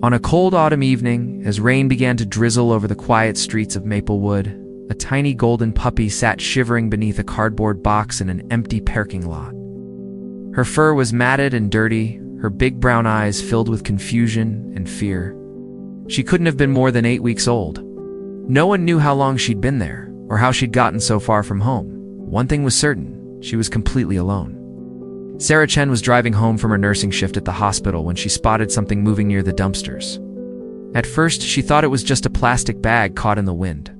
On a cold autumn evening, as rain began to drizzle over the quiet streets of Maplewood, a tiny golden puppy sat shivering beneath a cardboard box in an empty parking lot. Her fur was matted and dirty, her big brown eyes filled with confusion and fear. She couldn't have been more than 8 weeks old. No one knew how long she'd been there, or how she'd gotten so far from home. One thing was certain, she was completely alone. Sarah Chen was driving home from her nursing shift at the hospital when she spotted something moving near the dumpsters. At first, she thought it was just a plastic bag caught in the wind.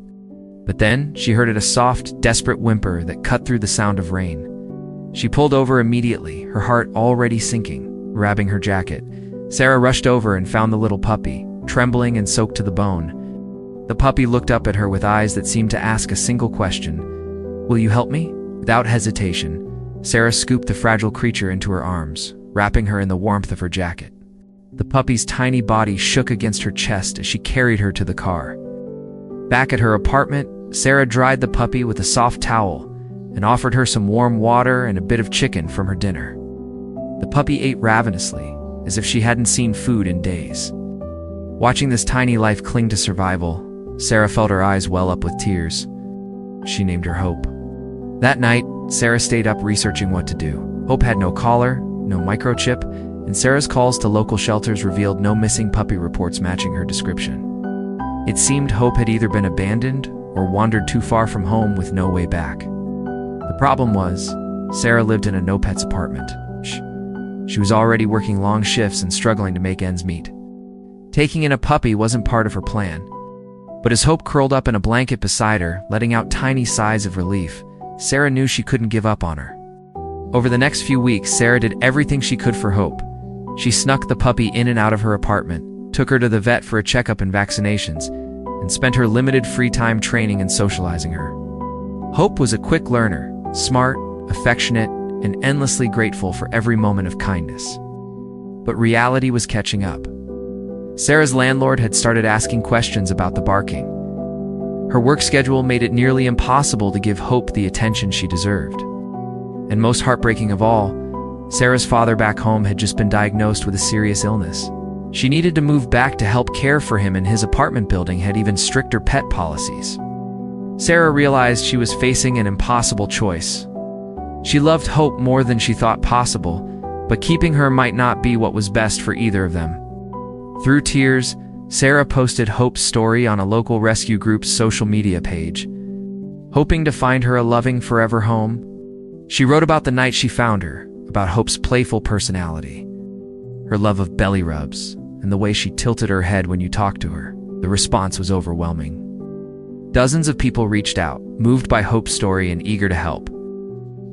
But then, she heard a soft, desperate whimper that cut through the sound of rain. She pulled over immediately, her heart already sinking, grabbing her jacket. Sarah rushed over and found the little puppy, trembling and soaked to the bone. The puppy looked up at her with eyes that seemed to ask a single question. "Will you help me?" Without hesitation, Sarah scooped the fragile creature into her arms, wrapping her in the warmth of her jacket. The puppy's tiny body shook against her chest as she carried her to the car. Back at her apartment, Sarah dried the puppy with a soft towel and offered her some warm water and a bit of chicken from her dinner. The puppy ate ravenously, as if she hadn't seen food in days. Watching this tiny life cling to survival, Sarah felt her eyes well up with tears. She named her Hope. That night, Sarah stayed up researching what to do. Hope had no collar, no microchip, and Sarah's calls to local shelters revealed no missing puppy reports matching her description. It seemed Hope had either been abandoned or wandered too far from home with no way back. The problem was, Sarah lived in a no-pets apartment. She was already working long shifts and struggling to make ends meet. Taking in a puppy wasn't part of her plan. But as Hope curled up in a blanket beside her, letting out tiny sighs of relief, Sarah knew she couldn't give up on her. Over the next few weeks, Sarah did everything she could for Hope. She snuck the puppy in and out of her apartment, took her to the vet for a checkup and vaccinations, and spent her limited free time training and socializing her. Hope was a quick learner, smart, affectionate, and endlessly grateful for every moment of kindness. But reality was catching up. Sarah's landlord had started asking questions about the barking. Her work schedule made it nearly impossible to give Hope the attention she deserved. And most heartbreaking of all, Sarah's father back home had just been diagnosed with a serious illness. She needed to move back to help care for him, and his apartment building had even stricter pet policies. Sarah realized she was facing an impossible choice. She loved Hope more than she thought possible, but keeping her might not be what was best for either of them. Through tears, Sarah posted Hope's story on a local rescue group's social media page, hoping to find her a loving forever home. She wrote about the night she found her, about Hope's playful personality, her love of belly rubs, and the way she tilted her head when you talked to her. The response was overwhelming. Dozens of people reached out, moved by Hope's story and eager to help.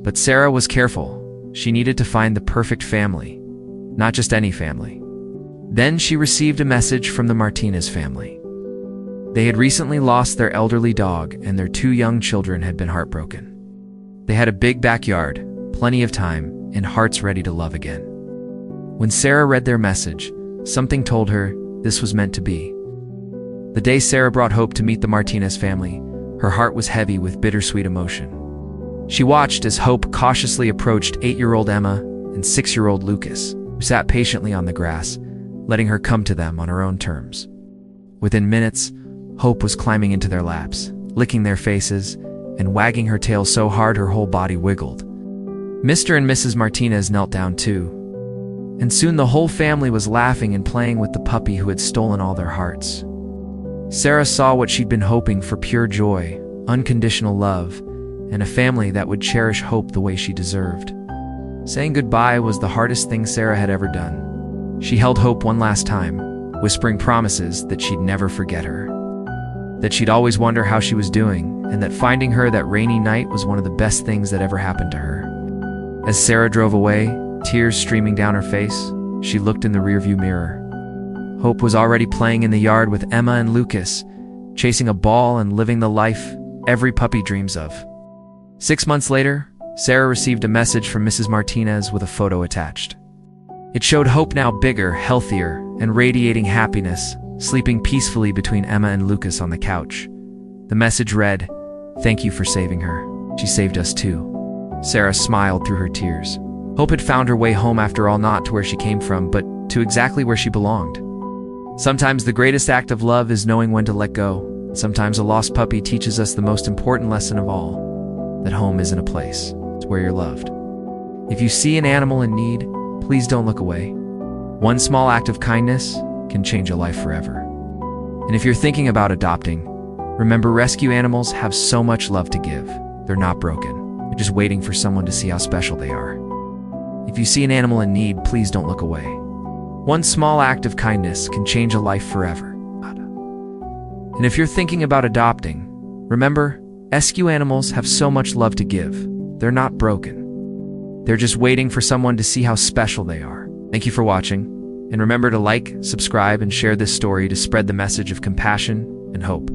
But Sarah was careful. She needed to find the perfect family, not just any family. Then she received a message from the Martinez family. They had recently lost their elderly dog, and their 2 young children had been heartbroken. They had a big backyard, plenty of time, and hearts ready to love again. When Sarah read their message, something told her this was meant to be. The day Sarah brought Hope to meet the Martinez family, her heart was heavy with bittersweet emotion. She watched as Hope cautiously approached 8-year-old Emma and 6-year-old Lucas, who sat patiently on the grass, letting her come to them on her own terms. Within minutes, Hope was climbing into their laps, licking their faces, and wagging her tail so hard her whole body wiggled. Mr. and Mrs. Martinez knelt down too, and soon the whole family was laughing and playing with the puppy who had stolen all their hearts. Sarah saw what she'd been hoping for: pure joy, unconditional love, and a family that would cherish Hope the way she deserved. Saying goodbye was the hardest thing Sarah had ever done. She held Hope one last time, whispering promises that she'd never forget her, that she'd always wonder how she was doing, and that finding her that rainy night was one of the best things that ever happened to her. As Sarah drove away, tears streaming down her face, she looked in the rearview mirror. Hope was already playing in the yard with Emma and Lucas, chasing a ball and living the life every puppy dreams of. 6 months later, Sarah received a message from Mrs. Martinez with a photo attached. It showed Hope now bigger, healthier, and radiating happiness, sleeping peacefully between Emma and Lucas on the couch. The message read, "Thank you for saving her. She saved us too." Sarah smiled through her tears. Hope had found her way home after all, not to where she came from, but to exactly where she belonged. Sometimes the greatest act of love is knowing when to let go. Sometimes a lost puppy teaches us the most important lesson of all, that home isn't a place, it's where you're loved. If you see an animal in need, please don't look away. One small act of kindness can change a life forever. And if you're thinking about adopting, remember, rescue animals have so much love to give. They're not broken. They're just waiting for someone to see how special they are. If you see an animal in need, please don't look away. One small act of kindness can change a life forever. And if you're thinking about adopting, remember, rescue animals have so much love to give. They're not broken. They're just waiting for someone to see how special they are. Thank you for watching, and remember to like, subscribe, and share this story to spread the message of compassion and hope.